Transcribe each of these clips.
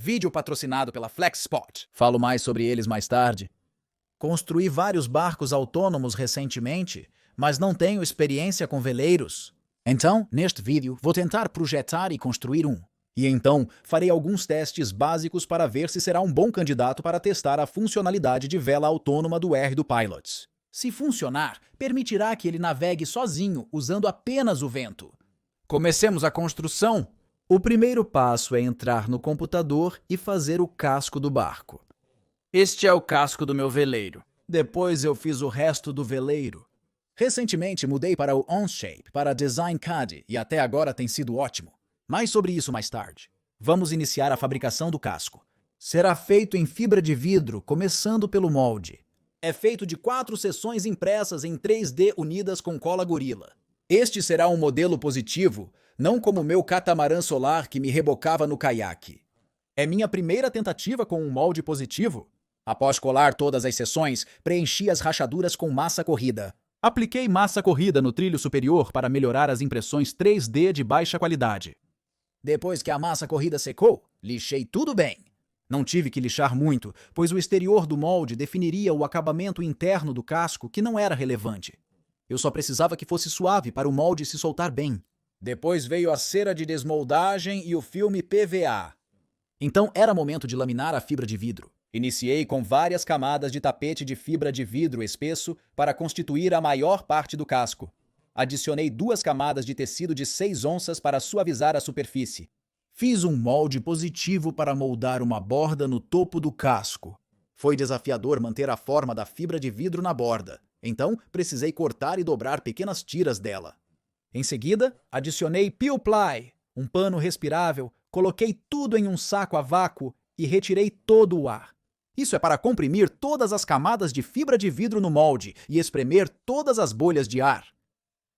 Vídeo patrocinado pela Flexspot. Falo mais sobre eles mais tarde. Construí vários barcos autônomos recentemente, mas não tenho experiência com veleiros. Então, neste vídeo, vou tentar projetar e construir um. E então, farei alguns testes básicos para ver se será um bom candidato para testar a funcionalidade de vela autônoma do R do Pilots. Se funcionar, permitirá que ele navegue sozinho, usando apenas o vento. Comecemos a construção. O primeiro passo é entrar no computador e fazer o casco do barco. Este é o casco do meu veleiro. Depois eu fiz o resto do veleiro. Recentemente mudei para o Onshape, para Design CAD, e até agora tem sido ótimo. Mais sobre isso mais tarde. Vamos iniciar a fabricação do casco. Será feito em fibra de vidro, começando pelo molde. É feito de 4 seções impressas em 3D unidas com cola gorila. Este será um modelo positivo, não como o meu catamarã solar que me rebocava no caiaque. É minha primeira tentativa com um molde positivo. Após colar todas as seções, preenchi as rachaduras com massa corrida. Apliquei massa corrida no trilho superior para melhorar as impressões 3D de baixa qualidade. Depois que a massa corrida secou, lixei tudo bem. Não tive que lixar muito, pois o exterior do molde definiria o acabamento interno do casco, que não era relevante. Eu só precisava que fosse suave para o molde se soltar bem. Depois veio a cera de desmoldagem e o filme PVA. Então era momento de laminar a fibra de vidro. Iniciei com várias camadas de tapete de fibra de vidro espesso para constituir a maior parte do casco. Adicionei 2 camadas de tecido de 6 onças para suavizar a superfície. Fiz um molde positivo para moldar uma borda no topo do casco. Foi desafiador manter a forma da fibra de vidro na borda, então precisei cortar e dobrar pequenas tiras dela. Em seguida, adicionei Peel Ply, um pano respirável, coloquei tudo em um saco a vácuo e retirei todo o ar. Isso é para comprimir todas as camadas de fibra de vidro no molde e espremer todas as bolhas de ar.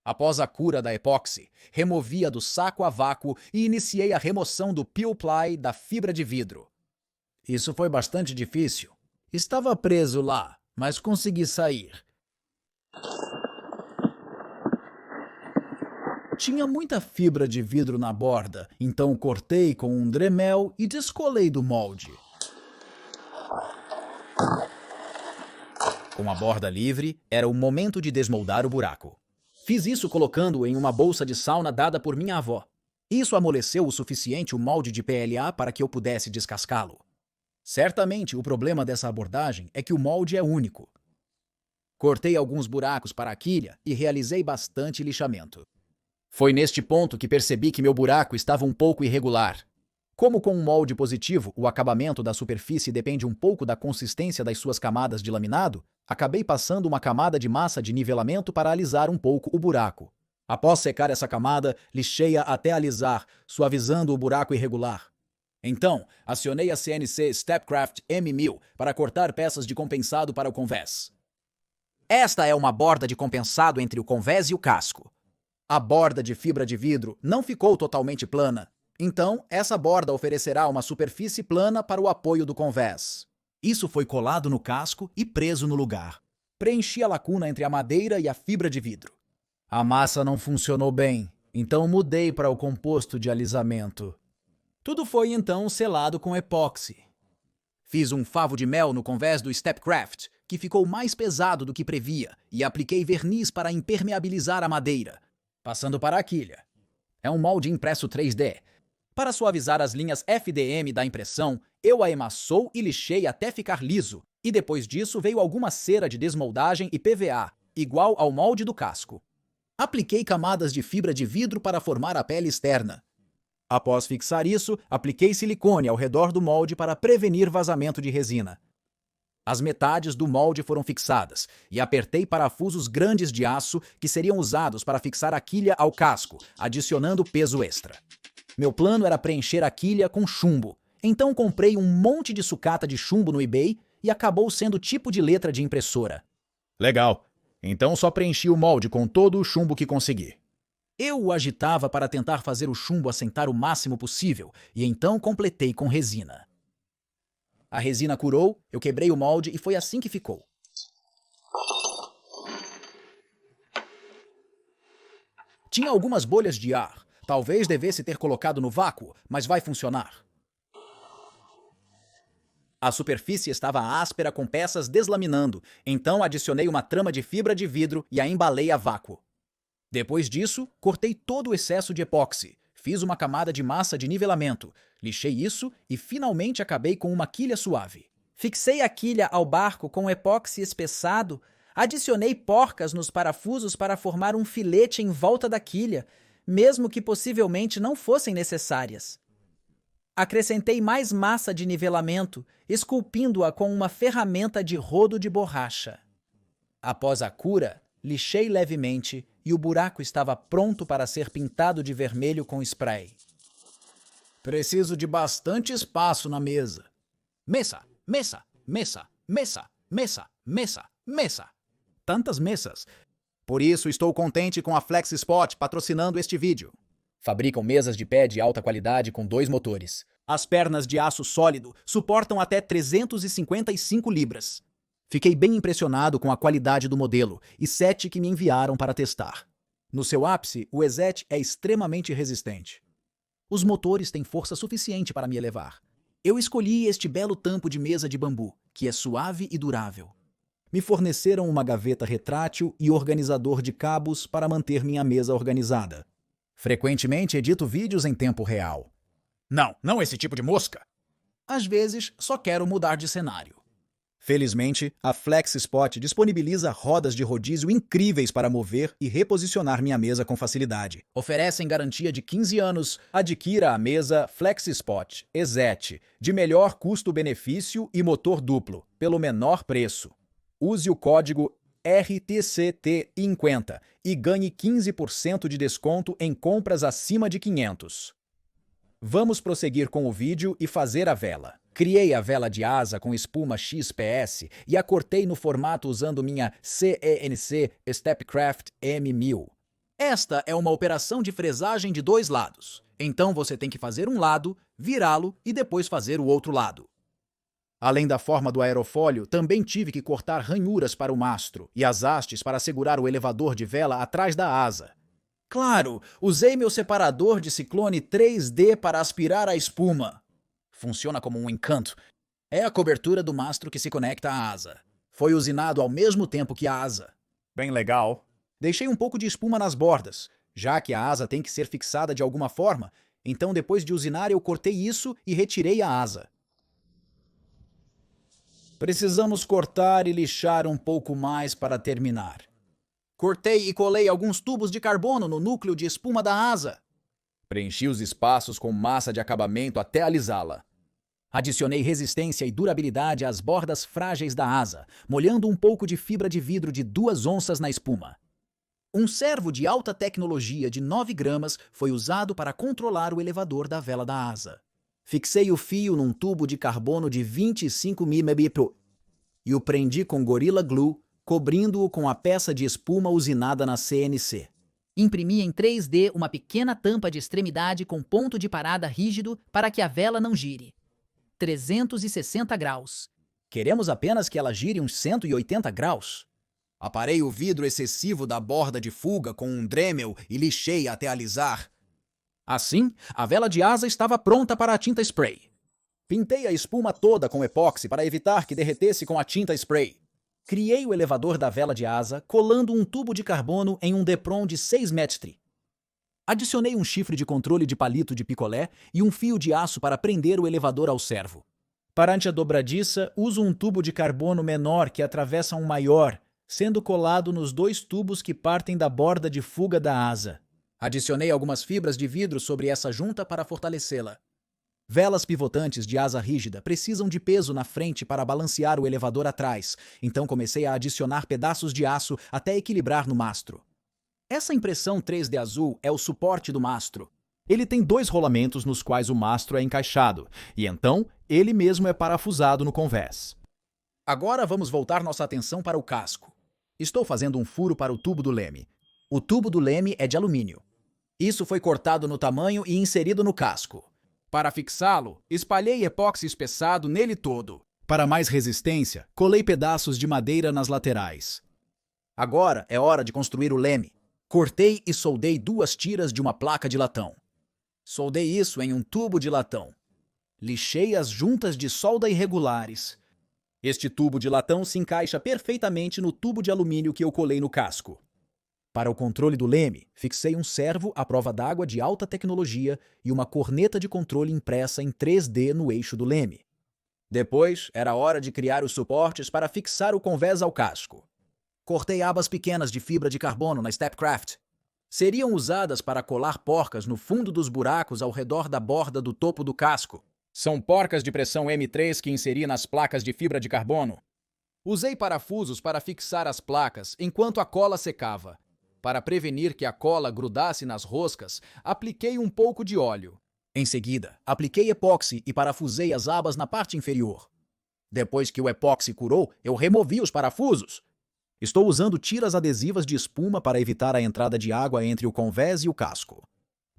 Após a cura da epóxi, removi-a do saco a vácuo e iniciei a remoção do Peel Ply da fibra de vidro. Isso foi bastante difícil. Estava preso lá, mas consegui sair. Tinha muita fibra de vidro na borda, então cortei com um Dremel e descolei do molde. Com a borda livre, era o momento de desmoldar o buraco. Fiz isso colocando-o em uma bolsa de sauna dada por minha avó. Isso amoleceu o suficiente o molde de PLA para que eu pudesse descascá-lo. Certamente, o problema dessa abordagem é que o molde é único. Cortei alguns buracos para a quilha e realizei bastante lixamento. Foi neste ponto que percebi que meu buraco estava um pouco irregular. Como com um molde positivo, o acabamento da superfície depende um pouco da consistência das suas camadas de laminado, acabei passando uma camada de massa de nivelamento para alisar um pouco o buraco. Após secar essa camada, lixei-a até alisar, suavizando o buraco irregular. Então, acionei a CNC Stepcraft M1000 para cortar peças de compensado para o convés. Esta é uma borda de compensado entre o convés e o casco. A borda de fibra de vidro não ficou totalmente plana. Então, essa borda oferecerá uma superfície plana para o apoio do convés. Isso foi colado no casco e preso no lugar. Preenchi a lacuna entre a madeira e a fibra de vidro. A massa não funcionou bem, então mudei para o composto de alisamento. Tudo foi então selado com epóxi. Fiz um favo de mel no convés do Stepcraft, que ficou mais pesado do que previa, e apliquei verniz para impermeabilizar a madeira. Passando para a quilha. É um molde impresso 3D. Para suavizar as linhas FDM da impressão, eu a emassou e lixei até ficar liso, e depois disso veio alguma cera de desmoldagem e PVA, igual ao molde do casco. Apliquei camadas de fibra de vidro para formar a pele externa. Após fixar isso, apliquei silicone ao redor do molde para prevenir vazamento de resina. As metades do molde foram fixadas e apertei parafusos grandes de aço que seriam usados para fixar a quilha ao casco, adicionando peso extra. Meu plano era preencher a quilha com chumbo, então comprei um monte de sucata de chumbo no eBay e acabou sendo tipo de letra de impressora. Legal, então só preenchi o molde com todo o chumbo que consegui. Eu o agitava para tentar fazer o chumbo assentar o máximo possível e então completei com resina. A resina curou, eu quebrei o molde e foi assim que ficou. Tinha algumas bolhas de ar. Talvez devesse ter colocado no vácuo, mas vai funcionar. A superfície estava áspera com peças deslaminando, então adicionei uma trama de fibra de vidro e a embalei a vácuo. Depois disso, cortei todo o excesso de epóxi, fiz uma camada de massa de nivelamento, lixei isso e finalmente acabei com uma quilha suave. Fixei a quilha ao barco com epóxi espessado, adicionei porcas nos parafusos para formar um filete em volta da quilha, mesmo que possivelmente não fossem necessárias. Acrescentei mais massa de nivelamento, esculpindo-a com uma ferramenta de rodo de borracha. Após a cura, lixei levemente e o buraco estava pronto para ser pintado de vermelho com spray. Preciso de bastante espaço na mesa. Mesa, mesa, mesa, mesa, mesa, mesa, mesa. Tantas mesas. Por isso estou contente com a FlexSpot patrocinando este vídeo. Fabricam mesas de pé de alta qualidade com 2 motores. As pernas de aço sólido suportam até 355 libras. Fiquei bem impressionado com a qualidade do modelo e 7 que me enviaram para testar. No seu ápice, o EZET é extremamente resistente. Os motores têm força suficiente para me elevar. Eu escolhi este belo tampo de mesa de bambu, que é suave e durável. Me forneceram uma gaveta retrátil e organizador de cabos para manter minha mesa organizada. Frequentemente edito vídeos em tempo real. Não esse tipo de mosca. Às vezes, só quero mudar de cenário. Felizmente, a FlexSpot disponibiliza rodas de rodízio incríveis para mover e reposicionar minha mesa com facilidade. Oferecem garantia de 15 anos. Adquira a mesa FlexSpot EZET de melhor custo-benefício e motor duplo, pelo menor preço. Use o código RTCT50 e ganhe 15% de desconto em compras acima de 500. Vamos prosseguir com o vídeo e fazer a vela. Criei a vela de asa com espuma XPS e a cortei no formato usando minha CNC Stepcraft M1000. Esta é uma operação de fresagem de 2 lados. Então você tem que fazer um lado, virá-lo e depois fazer o outro lado. Além da forma do aerofólio, também tive que cortar ranhuras para o mastro e as hastes para segurar o elevador de vela atrás da asa. Claro, usei meu separador de ciclone 3D para aspirar a espuma. Funciona como um encanto. É a cobertura do mastro que se conecta à asa. Foi usinado ao mesmo tempo que a asa. Bem legal. Deixei um pouco de espuma nas bordas, já que a asa tem que ser fixada de alguma forma, então depois de usinar eu cortei isso e retirei a asa. Precisamos cortar e lixar um pouco mais para terminar. Cortei e colei alguns tubos de carbono no núcleo de espuma da asa. Preenchi os espaços com massa de acabamento até alisá-la. Adicionei resistência e durabilidade às bordas frágeis da asa, molhando um pouco de fibra de vidro de 2 onças na espuma. Um servo de alta tecnologia de 9 gramas foi usado para controlar o elevador da vela da asa. Fixei o fio num tubo de carbono de 25 mm e o prendi com Gorilla Glue, cobrindo-o com a peça de espuma usinada na CNC. Imprimi em 3D uma pequena tampa de extremidade com ponto de parada rígido para que a vela não gire. 360 graus. Queremos apenas que ela gire uns 180 graus. Aparei o vidro excessivo da borda de fuga com um Dremel e lixei até alisar. Assim, a vela de asa estava pronta para a tinta spray. Pintei a espuma toda com epóxi para evitar que derretesse com a tinta spray. Criei o elevador da vela de asa, colando um tubo de carbono em um Depron de 6 metri. Adicionei um chifre de controle de palito de picolé e um fio de aço para prender o elevador ao servo. Para a dobradiça, uso um tubo de carbono menor que atravessa um maior, sendo colado nos 2 tubos que partem da borda de fuga da asa. Adicionei algumas fibras de vidro sobre essa junta para fortalecê-la. Velas pivotantes de asa rígida precisam de peso na frente para balancear o elevador atrás, então comecei a adicionar pedaços de aço até equilibrar no mastro. Essa impressão 3D azul é o suporte do mastro. Ele tem 2 rolamentos nos quais o mastro é encaixado, e então ele mesmo é parafusado no convés. Agora vamos voltar nossa atenção para o casco. Estou fazendo um furo para o tubo do leme. O tubo do leme é de alumínio. Isso foi cortado no tamanho e inserido no casco. Para fixá-lo, espalhei epóxi espessado nele todo. Para mais resistência, colei pedaços de madeira nas laterais. Agora é hora de construir o leme. Cortei e soldei 2 tiras de uma placa de latão. Soldei isso em um tubo de latão. Lixei as juntas de solda irregulares. Este tubo de latão se encaixa perfeitamente no tubo de alumínio que eu colei no casco. Para o controle do leme, fixei um servo à prova d'água de alta tecnologia e uma corneta de controle impressa em 3D no eixo do leme. Depois, era hora de criar os suportes para fixar o convés ao casco. Cortei abas pequenas de fibra de carbono na Stepcraft. Seriam usadas para colar porcas no fundo dos buracos ao redor da borda do topo do casco. São porcas de pressão M3 que inseri nas placas de fibra de carbono. Usei parafusos para fixar as placas enquanto a cola secava. Para prevenir que a cola grudasse nas roscas, apliquei um pouco de óleo. Em seguida, apliquei epóxi e parafusei as abas na parte inferior. Depois que o epóxi curou, eu removi os parafusos. Estou usando tiras adesivas de espuma para evitar a entrada de água entre o convés e o casco.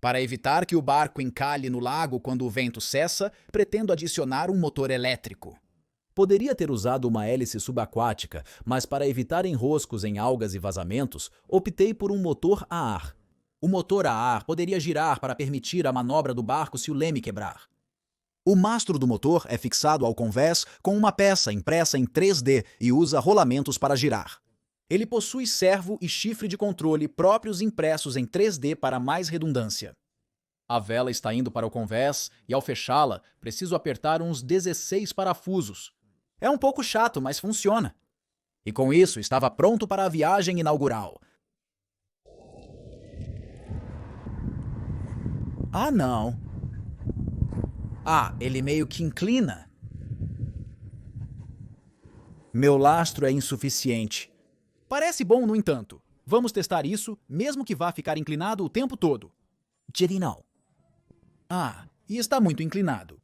Para evitar que o barco encalhe no lago quando o vento cessa, pretendo adicionar um motor elétrico. Poderia ter usado uma hélice subaquática, mas para evitar enroscos em algas e vazamentos, optei por um motor a ar. O motor a ar poderia girar para permitir a manobra do barco se o leme quebrar. O mastro do motor é fixado ao convés com uma peça impressa em 3D e usa rolamentos para girar. Ele possui servo e chifre de controle próprios impressos em 3D para mais redundância. A vela está indo para o convés e, ao fechá-la, preciso apertar uns 16 parafusos. É um pouco chato, mas funciona. E com isso, estava pronto para a viagem inaugural. Ah, não. Ah, ele meio que inclina. Meu lastro é insuficiente. Parece bom, no entanto. Vamos testar isso, mesmo que vá ficar inclinado o tempo todo. Não. Ah, e está muito inclinado.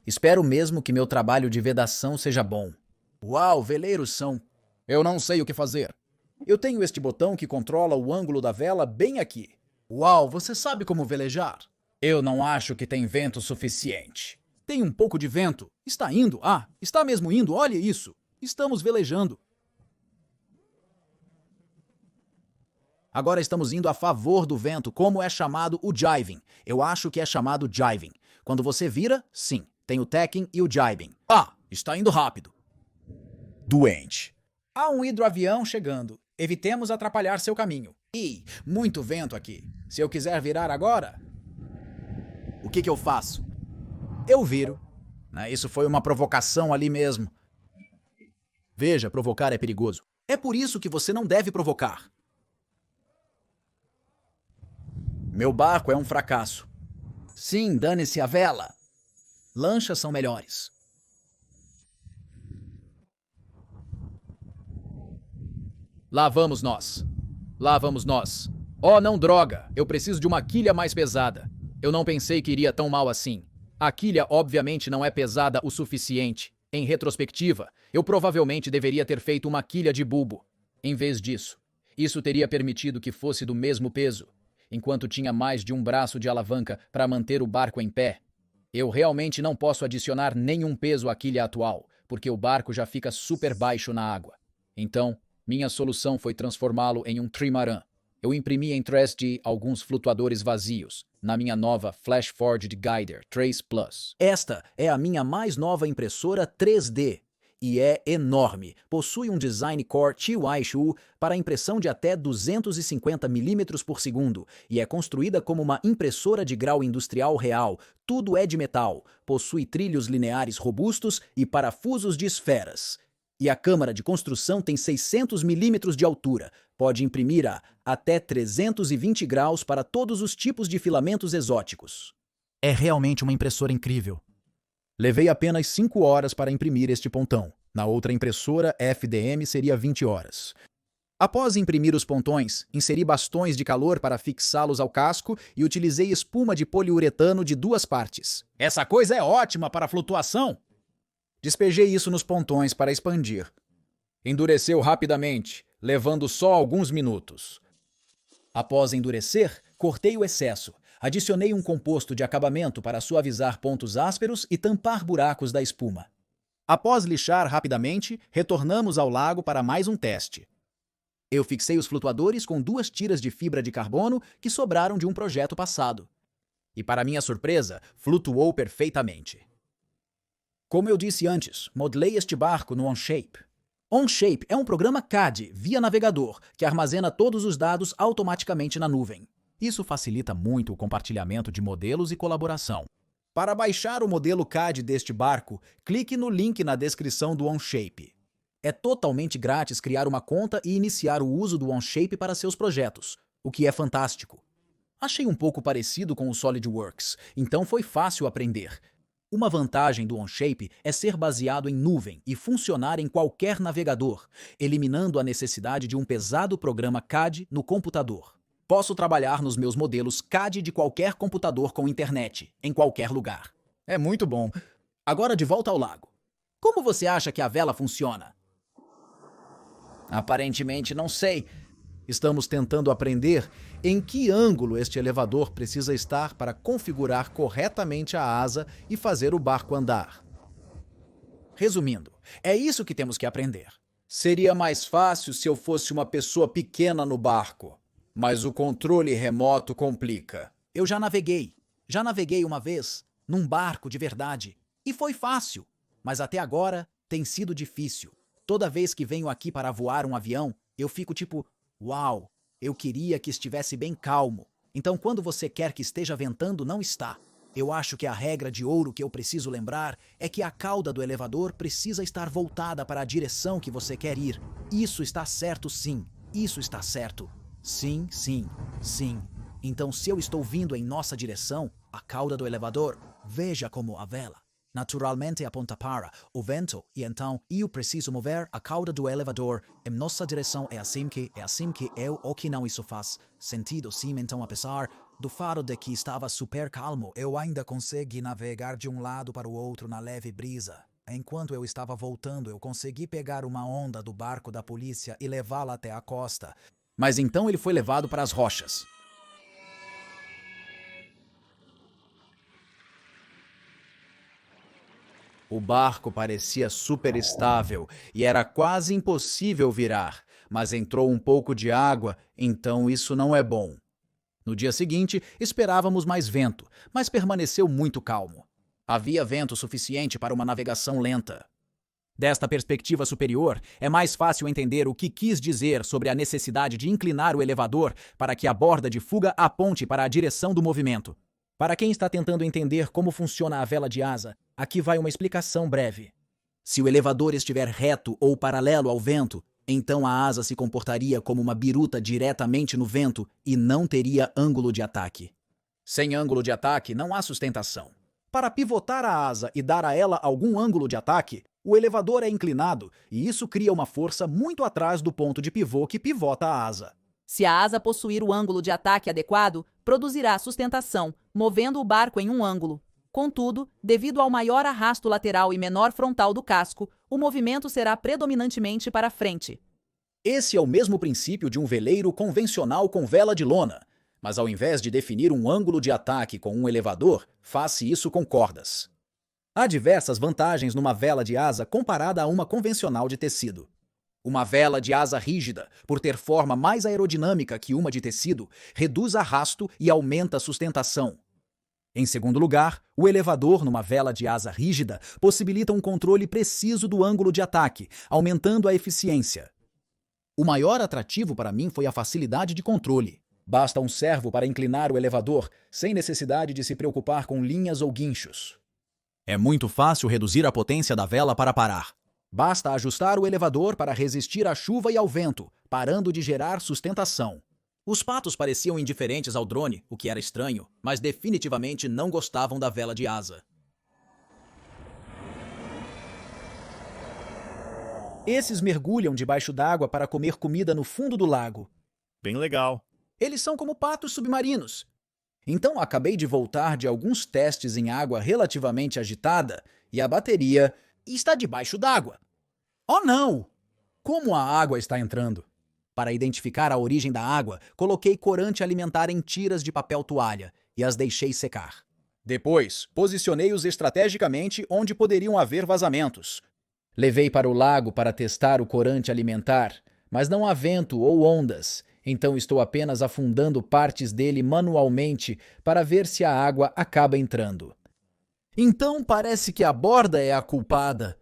Espero mesmo que meu trabalho de vedação seja bom. Uau, veleiros são... Eu não sei o que fazer. Eu tenho este botão que controla o ângulo da vela bem aqui. Uau, você sabe como velejar? Eu não acho que tem vento suficiente. Tem um pouco de vento. Está indo. Ah, está mesmo indo. Olha isso. Estamos velejando. Agora estamos indo a favor do vento, como é chamado o jiving. Eu acho que é chamado jiving. Quando você vira, sim, tem o tacking e o jibing. Ah, está indo rápido. Doente. Há um hidroavião chegando. Evitemos atrapalhar seu caminho. Ih, muito vento aqui. Se eu quiser virar agora... O que eu faço? Eu viro. Isso foi uma provocação ali mesmo. Veja, provocar é perigoso. É por isso que você não deve provocar. Meu barco é um fracasso. Sim, dane-se a vela. Lanchas são melhores. Lá vamos nós. Lá vamos nós. Oh, não, droga. Eu preciso de uma quilha mais pesada. Eu não pensei que iria tão mal assim. A quilha obviamente não é pesada o suficiente. Em retrospectiva, eu provavelmente deveria ter feito uma quilha de bulbo. Em vez disso, isso teria permitido que fosse do mesmo peso. Enquanto tinha mais de um braço de alavanca para manter o barco em pé. Eu realmente não posso adicionar nenhum peso à quilha atual, porque o barco já fica super baixo na água. Então, minha solução foi transformá-lo em um trimaran. Eu imprimi em 3D alguns flutuadores vazios, na minha nova Flash Forged Guider Trace Plus. Esta é a minha mais nova impressora 3D. E é enorme. Possui um Design Core TY-SHU para impressão de até 250 mm por segundo e é construída como uma impressora de grau industrial real. Tudo é de metal, possui trilhos lineares robustos e parafusos de esferas. E a câmara de construção tem 600 mm de altura. Pode imprimir a até 320 graus para todos os tipos de filamentos exóticos. É realmente uma impressora incrível. Levei apenas 5 horas para imprimir este pontão. Na outra impressora, FDM, seria 20 horas. Após imprimir os pontões, inseri bastões de calor para fixá-los ao casco e utilizei espuma de poliuretano de 2 partes. Essa coisa é ótima para flutuação! Despejei isso nos pontões para expandir. Endureceu rapidamente, levando só alguns minutos. Após endurecer, cortei o excesso. Adicionei um composto de acabamento para suavizar pontos ásperos e tampar buracos da espuma. Após lixar rapidamente, retornamos ao lago para mais um teste. Eu fixei os flutuadores com 2 tiras de fibra de carbono que sobraram de um projeto passado. E, para minha surpresa, flutuou perfeitamente. Como eu disse antes, modelei este barco no OnShape. OnShape é um programa CAD via navegador que armazena todos os dados automaticamente na nuvem. Isso facilita muito o compartilhamento de modelos e colaboração. Para baixar o modelo CAD deste barco, clique no link na descrição do OnShape. É totalmente grátis criar uma conta e iniciar o uso do OnShape para seus projetos, o que é fantástico. Achei um pouco parecido com o SolidWorks, então foi fácil aprender. Uma vantagem do OnShape é ser baseado em nuvem e funcionar em qualquer navegador, eliminando a necessidade de um pesado programa CAD no computador. Posso trabalhar nos meus modelos CAD de qualquer computador com internet, em qualquer lugar. É muito bom. Agora de volta ao lago. Como você acha que a vela funciona? Aparentemente não sei. Estamos tentando aprender em que ângulo este elevador precisa estar para configurar corretamente a asa e fazer o barco andar. Resumindo, é isso que temos que aprender. Seria mais fácil se eu fosse uma pessoa pequena no barco, mas o controle remoto complica. Eu já naveguei uma vez, num barco de verdade, e foi fácil, mas até agora tem sido difícil. Toda vez que venho aqui para voar um avião, eu fico tipo, uau, eu queria que estivesse bem calmo. Então, quando você quer que esteja ventando, não está. Eu acho que a regra de ouro que eu preciso lembrar é que a cauda do elevador precisa estar voltada para a direção que você quer ir. Isso está certo, sim. Isso está certo. Sim, sim, sim. Então, se eu estou vindo em nossa direção, a cauda do elevador, veja como a vela naturalmente aponta para o vento, e então eu preciso mover a cauda do elevador em nossa direção. É assim que eu, ou que não, isso faz sentido, sim. Então, apesar do fato de que estava super calmo, eu ainda consegui navegar de um lado para o outro na leve brisa. Enquanto eu estava voltando, eu consegui pegar uma onda do barco da polícia e levá-la até a costa. Mas então ele foi levado para as rochas. O barco parecia super estável e era quase impossível virar, mas entrou um pouco de água, então isso não é bom. No dia seguinte, esperávamos mais vento, mas permaneceu muito calmo. Havia vento suficiente para uma navegação lenta. Desta perspectiva superior, é mais fácil entender o que quis dizer sobre a necessidade de inclinar o elevador para que a borda de fuga aponte para a direção do movimento. Para quem está tentando entender como funciona a vela de asa, aqui vai uma explicação breve. Se o elevador estiver reto ou paralelo ao vento, então a asa se comportaria como uma biruta diretamente no vento e não teria ângulo de ataque. Sem ângulo de ataque, não há sustentação. Para pivotar a asa e dar a ela algum ângulo de ataque, o elevador é inclinado e isso cria uma força muito atrás do ponto de pivô que pivota a asa. Se a asa possuir o ângulo de ataque adequado, produzirá sustentação, movendo o barco em um ângulo. Contudo, devido ao maior arrasto lateral e menor frontal do casco, o movimento será predominantemente para frente. Esse é o mesmo princípio de um veleiro convencional com vela de lona, mas ao invés de definir um ângulo de ataque com um elevador, faça isso com cordas. Há diversas vantagens numa vela de asa comparada a uma convencional de tecido. Uma vela de asa rígida, por ter forma mais aerodinâmica que uma de tecido, reduz arrasto e aumenta a sustentação. Em segundo lugar, o elevador numa vela de asa rígida possibilita um controle preciso do ângulo de ataque, aumentando a eficiência. O maior atrativo para mim foi a facilidade de controle. Basta um servo para inclinar o elevador, sem necessidade de se preocupar com linhas ou guinchos. É muito fácil reduzir a potência da vela para parar. Basta ajustar o elevador para resistir à chuva e ao vento, parando de gerar sustentação. Os patos pareciam indiferentes ao drone, o que era estranho, mas definitivamente não gostavam da vela de asa. Esses mergulham debaixo d'água para comer comida no fundo do lago. Bem legal. Eles são como patos submarinos. Então acabei de voltar de alguns testes em água relativamente agitada e a bateria está debaixo d'água. Oh não! Como a água está entrando? Para identificar a origem da água, coloquei corante alimentar em tiras de papel toalha e as deixei secar. Depois, posicionei-os estrategicamente onde poderiam haver vazamentos. Levei para o lago para testar o corante alimentar, mas não há vento ou ondas, então estou apenas afundando partes dele manualmente para ver se a água acaba entrando. Então parece que a borda é a culpada.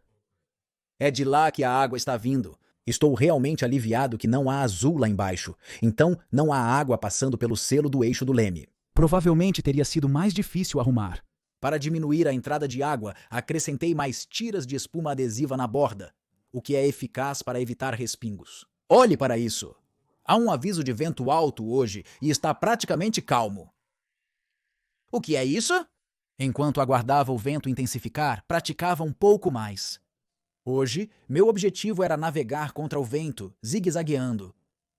É de lá que a água está vindo. Estou realmente aliviado que não há azul lá embaixo, então não há água passando pelo selo do eixo do leme. Provavelmente teria sido mais difícil arrumar. Para diminuir a entrada de água, acrescentei mais tiras de espuma adesiva na borda, o que é eficaz para evitar respingos. Olhe para isso! Há um aviso de vento alto hoje e está praticamente calmo. O que é isso? Enquanto aguardava o vento intensificar, praticava um pouco mais. Hoje, meu objetivo era navegar contra o vento, zigue-zagueando.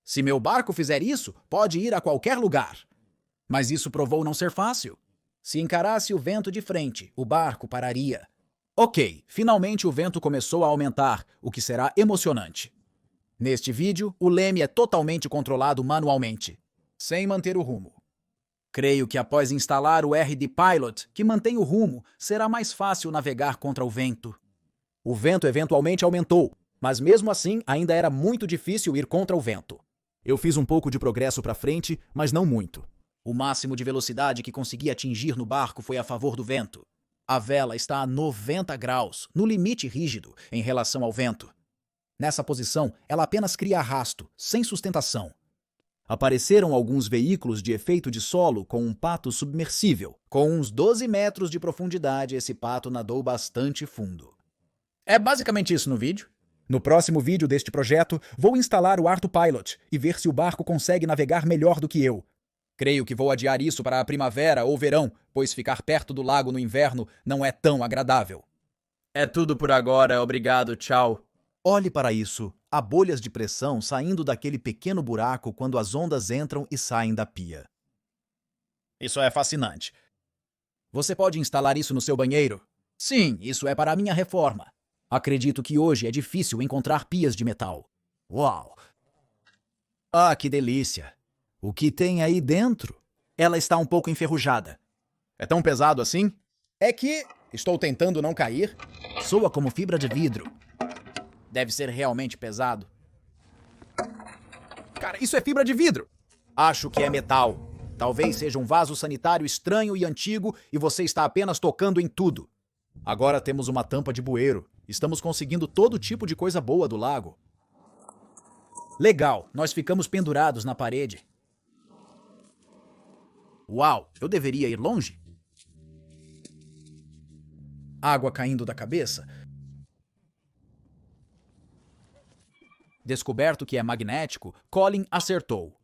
Se meu barco fizer isso, pode ir a qualquer lugar. Mas isso provou não ser fácil. Se encarasse o vento de frente, o barco pararia. Ok, finalmente o vento começou a aumentar, o que será emocionante. Neste vídeo, o leme é totalmente controlado manualmente, sem manter o rumo. Creio que após instalar o RD Pilot, que mantém o rumo, será mais fácil navegar contra o vento. O vento eventualmente aumentou, mas mesmo assim ainda era muito difícil ir contra o vento. Eu fiz um pouco de progresso para frente, mas não muito. O máximo de velocidade que consegui atingir no barco foi a favor do vento. A vela está a 90 graus, no limite rígido, em relação ao vento. Nessa posição, ela apenas cria arrasto, sem sustentação. Apareceram alguns veículos de efeito de solo com um pato submersível. Com uns 12 metros de profundidade, esse pato nadou bastante fundo. É basicamente isso no vídeo. No próximo vídeo deste projeto, vou instalar o ArtoPilot e ver se o barco consegue navegar melhor do que eu. Creio que vou adiar isso para a primavera ou verão, pois ficar perto do lago no inverno não é tão agradável. É tudo por agora, obrigado, tchau. Olhe para isso, há bolhas de pressão saindo daquele pequeno buraco quando as ondas entram e saem da pia. Isso é fascinante. Você pode instalar isso no seu banheiro? Sim, isso é para a minha reforma. Acredito que hoje é difícil encontrar pias de metal. Uau! Ah, que delícia! O que tem aí dentro? Ela está um pouco enferrujada. É tão pesado assim? É que estou tentando não cair. Soa como fibra de vidro. Deve ser realmente pesado. Cara, isso é fibra de vidro! Acho que é metal. Talvez seja um vaso sanitário estranho e antigo e você está apenas tocando em tudo. Agora temos uma tampa de bueiro. Estamos conseguindo todo tipo de coisa boa do lago. Legal, nós ficamos pendurados na parede. Uau, eu deveria ir longe? Água caindo da cabeça? Descoberto que é magnético, Colin acertou.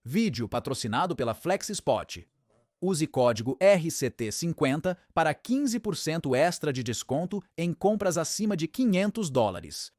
Vídeo patrocinado pela FlexiSpot. Use código RCT50 para 15% extra de desconto em compras acima de $500.